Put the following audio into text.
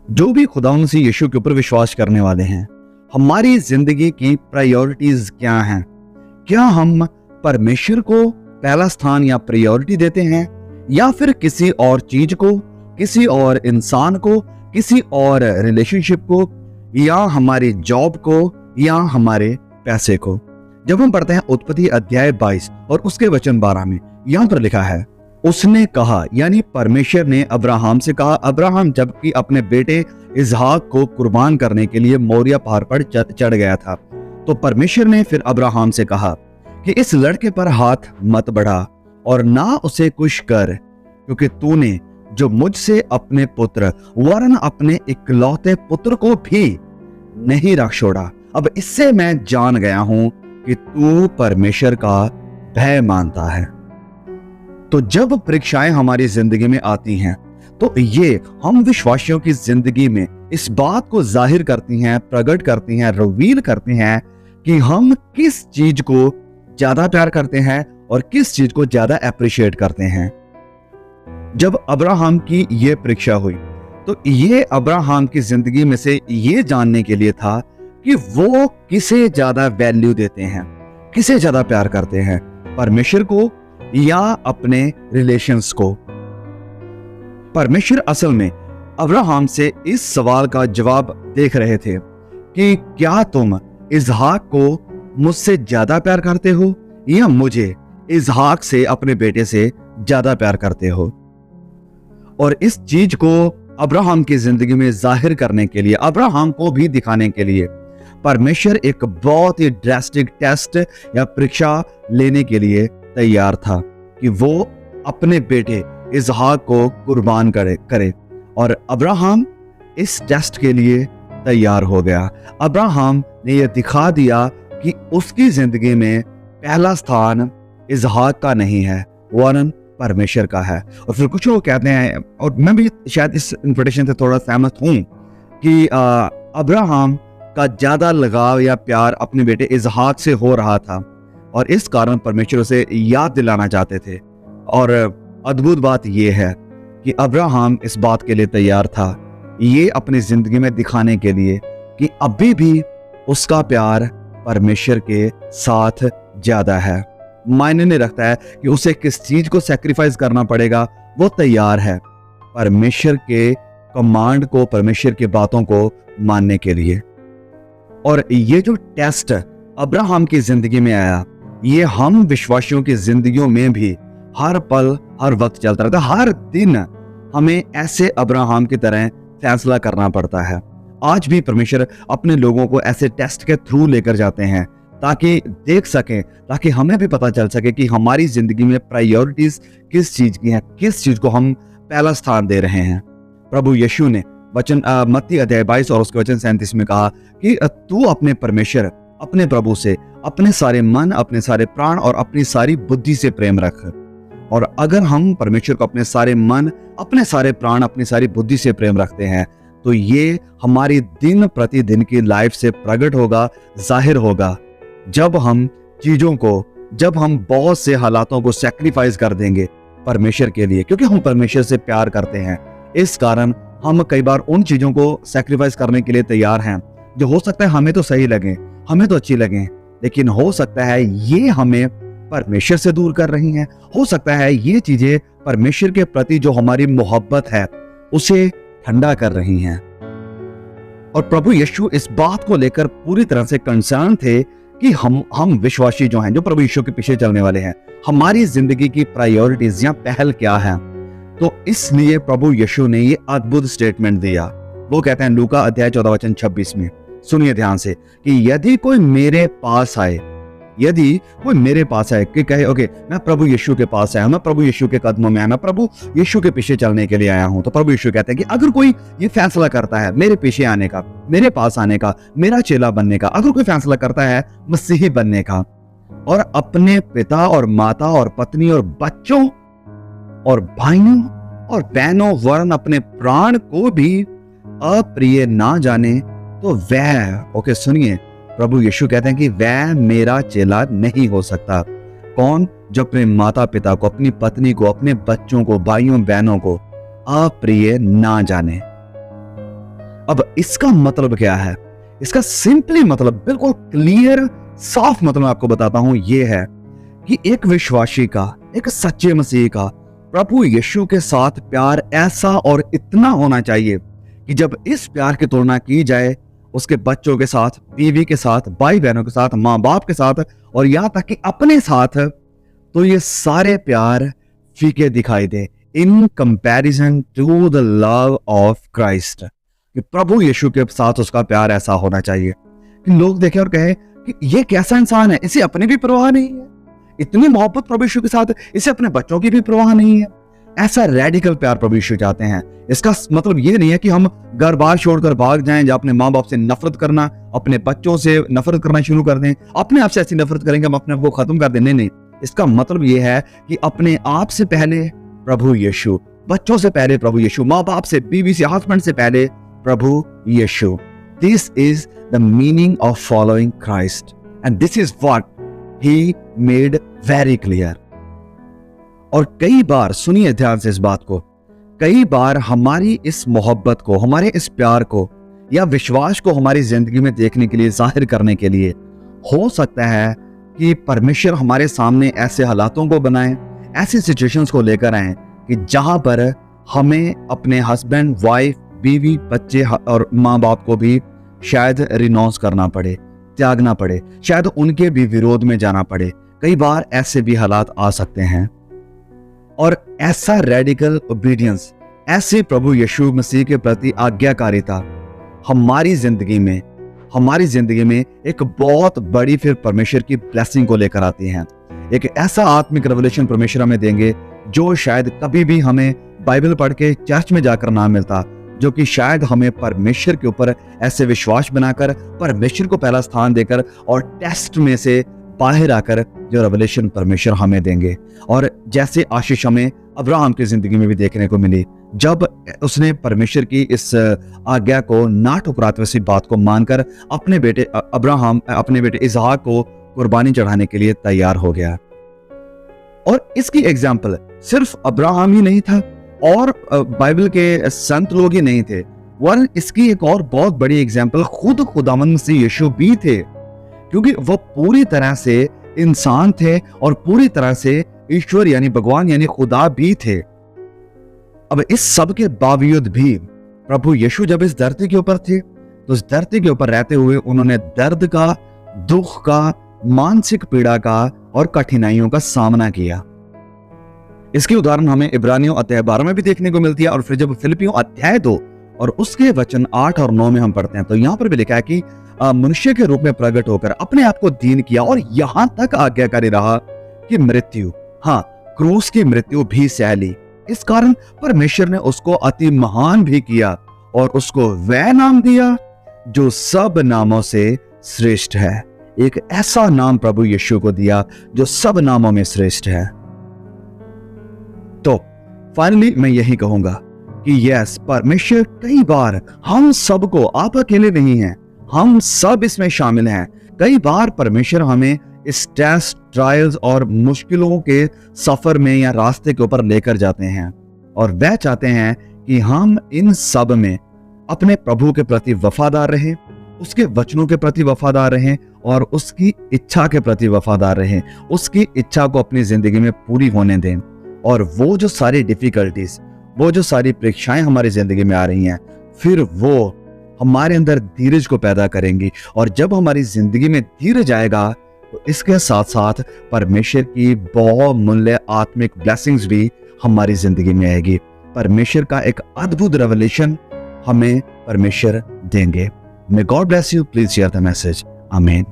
जो भी खुदा मसीह यीशु के ऊपर विश्वास करने वाले हैं, हमारी जिंदगी की प्रायोरिटीज क्या हैं? क्या हम परमेश्वर को पहला स्थान या प्रायोरिटी देते हैं, या फिर किसी और चीज को, किसी और इंसान को, किसी और रिलेशनशिप को, या हमारी जॉब को, या हमारे पैसे को? जब हम पढ़ते हैं उत्पत्ति अध्याय 22 और उसके वचन 12 में यहां पर लिखा है, उसने कहा, यानी परमेश्वर ने अब्राहम से कहा, अब्राहम जबकि अपने बेटे इसहाक को कुर्बान करने के लिए मोरिया पहाड़ पर चढ़ गया था, तो परमेश्वर ने फिर अब्राहम से कहा कि इस लड़के पर हाथ मत बढ़ा और ना उसे कुछ कर, क्योंकि तूने जो मुझसे अपने पुत्र वरन अपने इकलौते पुत्र को भी नहीं रख छोड़ा। अब इससे मैं जान गया हूं कि तू परमेश्वर का भय मानता है। तो जब परीक्षाएं हमारी जिंदगी में आती हैं, तो ये हम विश्वासियों की जिंदगी में इस बात को जाहिर करती हैं, प्रकट करती हैं, रिवील करती हैं कि हम किस चीज को ज्यादा प्यार करते हैं और किस चीज को ज्यादा अप्रिशिएट करते हैं। जब अब्राहम की ये परीक्षा हुई, तो ये अब्राहम की जिंदगी में से ये जानने के लिए था कि वो किसे ज्यादा वैल्यू देते हैं, किसे ज्यादा प्यार करते हैं, परमेश्वर को या अपने रिलेशंस को। परमेश्वर असल में अब्राहम से इस सवाल का जवाब देख रहे थे कि क्या तुम इसहाक को मुझसे ज्यादा प्यार करते हो या मुझे इसहाक से, अपने बेटे से ज्यादा प्यार करते हो? और इस चीज को अब्राहम की जिंदगी में जाहिर करने के लिए, अब्राहम को भी दिखाने के लिए परमेश्वर एक बहुत ही ड्रास्टिक टेस्ट या परीक्षा लेने के लिए तैयार था कि वो अपने बेटे इसहाक को कुर्बान करे। और अब्राहम इस टेस्ट के लिए तैयार हो गया। अब्राहम ने यह दिखा दिया कि उसकी जिंदगी में पहला स्थान इसहाक का नहीं है, वरन परमेश्वर का है। और फिर कुछ लोग कहते हैं, और मैं भी शायद इस इंटरप्रिटेशन से थोड़ा सहमत हूं, कि अब्राहम का ज्यादा लगाव या प्यार अपने बेटे इसहाक से हो रहा था और इस कारण परमेश्वर उसे याद दिलाना चाहते थे। और अद्भुत बात यह है कि अब्राहम इस बात के लिए तैयार था, ये अपनी जिंदगी में दिखाने के लिए कि अभी भी उसका प्यार परमेश्वर के साथ ज्यादा है। मायने नहीं रखता है कि उसे किस चीज को सैक्रिफाइस करना पड़ेगा, वो तैयार है परमेश्वर के कमांड को, परमेश्वर की बातों को मानने के लिए। और ये जो टेस्ट अब्राहम की जिंदगी में आया, ये हम विश्वासियों की जिंदगियों में भी हर पल, हर वक्त चलता रहता है। हर दिन हमें ऐसे अब्राहम की तरह फैसला करना पड़ता है। आज भी परमेश्वर अपने लोगों को ऐसे टेस्ट के थ्रू लेकर जाते हैं ताकि देख सकें, ताकि हमें भी पता चल सके कि हमारी जिंदगी में प्रायोरिटीज किस चीज की हैं, किस चीज को हम पहला स्थान दे रहे हैं। प्रभु यीशु ने वचन मत्ती अध्याय 22 और उसके वचन 37 में कहा कि तू अपने परमेश्वर, अपने प्रभु से अपने सारे मन, अपने सारे प्राण और अपनी सारी बुद्धि से प्रेम रख। और अगर हम परमेश्वर को अपने सारे मन, अपने सारे प्राण, अपनी सारी बुद्धि से प्रेम रखते हैं, तो ये हमारी दिन प्रतिदिन की लाइफ से प्रकट होगा, जाहिर होगा। जब हम चीजों को, जब हम बहुत से हालातों को सैक्रिफाइस कर देंगे परमेश्वर के लिए, क्योंकि हम परमेश्वर से प्यार करते हैं, इस कारण हम कई बार उन चीजों को सैक्रिफाइस करने के लिए तैयार हैं जो हो सकता है हमें तो सही लगे, हमें तो अच्छी लगे, लेकिन हो सकता है ये हमें परमेश्वर से दूर कर रही हैं। हो सकता है ये चीजें परमेश्वर के प्रति जो हमारी मोहब्बत है उसे ठंडा कर रही हैं। और प्रभु यीशु इस बात को लेकर पूरी तरह से कंसर्न थे कि हम विश्वासी जो हैं, जो प्रभु यीशु के पीछे चलने वाले हैं, हमारी जिंदगी की प्रायोरिटीज या पहल क्या है। तो इसलिए प्रभु यीशु ने ये अद्भुत स्टेटमेंट दिया। वो कहते हैं लूका अध्याय 14 वचन 26 में, सुनिए ध्यान से, कि यदि कोई मेरे पास आए, यदि कोई मेरे पास आए, कि कहे ओके मैं प्रभु यीशु के पास आया, मैं प्रभु यीशु के कदमों में आया, मैं प्रभु यीशु के पीछे चलने के लिए आया हूं, तो प्रभु यीशु कहते हैं कि अगर कोई ये फैसला करता है मेरे पीछे आने का, मेरे पास आने का, मेरा चेला बनने का, अगर कोई फैसला करता है मसीही बनने का, और अपने पिता और माता और पत्नी और बच्चों और भाइयों और बहनों वरन अपने प्राण को भी अप्रिय ना जाने, तो वह, ओके सुनिए, प्रभु यीशु कहते हैं कि वह मेरा चेला नहीं हो सकता। कौन? जो अपने माता पिता को, अपनी पत्नी को, अपने बच्चों को, भाइयों बहनों को अप्रिय ना जाने। अब इसका मतलब क्या है? इसका सिंपली मतलब, बिल्कुल क्लियर साफ मतलब मैं आपको बताता हूं, ये है कि एक विश्वासी का, एक सच्चे मसीह का प्रभु यीशु के साथ प्यार ऐसा और इतना होना चाहिए कि जब इस प्यार की तुलना की जाए उसके बच्चों के साथ, बीवी के साथ, भाई बहनों के साथ, माँ बाप के साथ और यहाँ तक कि अपने साथ, तो ये सारे प्यार फीके दिखाई दे in comparison to the love of Christ. कि प्रभु यीशु के साथ उसका प्यार ऐसा होना चाहिए कि लोग देखें और कहें कि ये कैसा इंसान है, इसे अपनी भी परवाह नहीं है, इतनी मोहब्बत प्रभु यीशु के साथ, इसे अपने बच्चों की भी परवाह नहीं है। ऐसा रेडिकल प्यार प्रभु यीशु चाहते हैं। इसका मतलब ये नहीं है कि हम घर बार छोड़कर भाग जाएं या अपने माँ बाप से नफरत करना, अपने बच्चों से नफरत करना शुरू कर दें, अपने आप से ऐसी नफरत करेंगे हम अपने आप को खत्म कर दें। नहीं, इसका मतलब ये है कि अपने आप से पहले प्रभु यीशु, बच्चों से पहले प्रभु यीशु, माँ बाप से, बीवी से, हस्बैंड से पहले प्रभु Yeshu. This is the meaning of following Christ and this is what he made very clear. और कई बार, सुनिए ध्यान से इस बात को, कई बार हमारी इस मोहब्बत को, हमारे इस प्यार को या विश्वास को हमारी जिंदगी में देखने के लिए, जाहिर करने के लिए हो सकता है कि परमेश्वर हमारे सामने ऐसे हालातों को बनाए, ऐसी सिचुएशंस को लेकर आए कि जहां पर हमें अपने हस्बैंड, वाइफ, बीवी, बच्चे और माँ बाप को भी शायद रिनॉन्स करना पड़े, त्यागना पड़े, शायद उनके भी विरोध में जाना पड़े। कई बार ऐसे भी हालात आ सकते हैं और ऐसा रेडिकल ओबीडियंस, ऐसे प्रभु यीशु मसीह के प्रति आज्ञाकारिता हमारी जिंदगी में एक बहुत बड़ी फिर परमेश्वर की ब्लेसिंग को लेकर आती हैं। एक ऐसा आत्मिक रेवलेशन परमेश्वर हमें देंगे जो शायद कभी भी हमें बाइबल पढ़ के चर्च में जाकर ना मिलता, जो कि शायद हमें परमेश्वर के ऊपर ऐसे विश्वास बनाकर, परमेश्वर को पहला स्थान देकर और टेस्ट में से बाहर आकर जो रेवलेशन परमेश्वर हमें देंगे। और जैसे आशीष हमें अब्राहम की जिंदगी में भी देखने को मिली, जब उसने परमेश्वर की इस आज्ञा को ना ठुकराते हुए बात को मानकर अपने बेटे अब्राहम, अपने बेटे इसहाक को कुर्बानी चढ़ाने के लिए तैयार हो गया। और इसकी एग्जाम्पल सिर्फ अब्राहम ही नहीं था और बाइबल के संत लोग ही नहीं थे, वरन इसकी एक और बहुत बड़ी एग्जाम्पल खुद खुदावंद मसीह यीशु भी थे, क्योंकि वो पूरी तरह से इंसान थे और पूरी तरह से ईश्वर यानी भगवान यानी खुदा भी थे। अब इस सब के बावजूद भी प्रभु यीशु जब इस धरती के ऊपर थे, तो इस धरती के ऊपर रहते हुए उन्होंने दर्द का, दुख का, मानसिक पीड़ा का और कठिनाइयों का सामना किया। इसकी उदाहरण हमें इब्रानियों अध्याय 12 में भी देखने को मिलती है और फिर जब फिलिपियों अध्याय 2 और उसके वचन 8 और 9 में हम पढ़ते हैं तो यहाँ पर भी लिखा है कि मनुष्य के रूप में प्रकट होकर अपने आप को दीन किया और यहां तक आज्ञाकारी रहा कि मृत्यु, हाँ क्रूस की मृत्यु भी सह ली। इस कारण परमेश्वर ने उसको अति महान भी किया और उसको वह नाम दिया जो सब नामों से श्रेष्ठ है। एक ऐसा नाम प्रभु यीशु को दिया जो सब नामों में श्रेष्ठ है। तो फाइनली मैं यही कहूंगा कि यस, परमेश्वर कई बार हम सबको, आप अकेले नहीं हैं, हम सब इसमें शामिल हैं। कई बार परमेश्वर हमें इस टेस्ट, ट्रायल्स और मुश्किलों के सफर में या रास्ते के ऊपर लेकर जाते हैं और वह चाहते हैं कि हम इन सब में अपने प्रभु के प्रति वफादार रहें, उसके वचनों के प्रति वफादार रहें और उसकी इच्छा के प्रति वफादार रहें, उसकी इच्छा को अपनी जिंदगी में पूरी होने दें। और वो जो सारी डिफिकल्टीज, वो जो सारी परीक्षाएं हमारी जिंदगी में आ रही हैं, फिर वो हमारे अंदर धीरज को पैदा करेंगी और जब हमारी जिंदगी में धीरज आएगा तो इसके साथ साथ परमेश्वर की बहुमूल्य आत्मिक ब्लेसिंग्स भी हमारी जिंदगी में आएगी। परमेश्वर का एक अद्भुत रेवलेशन हमें परमेश्वर देंगे। May God bless you. Please share the message. Amen.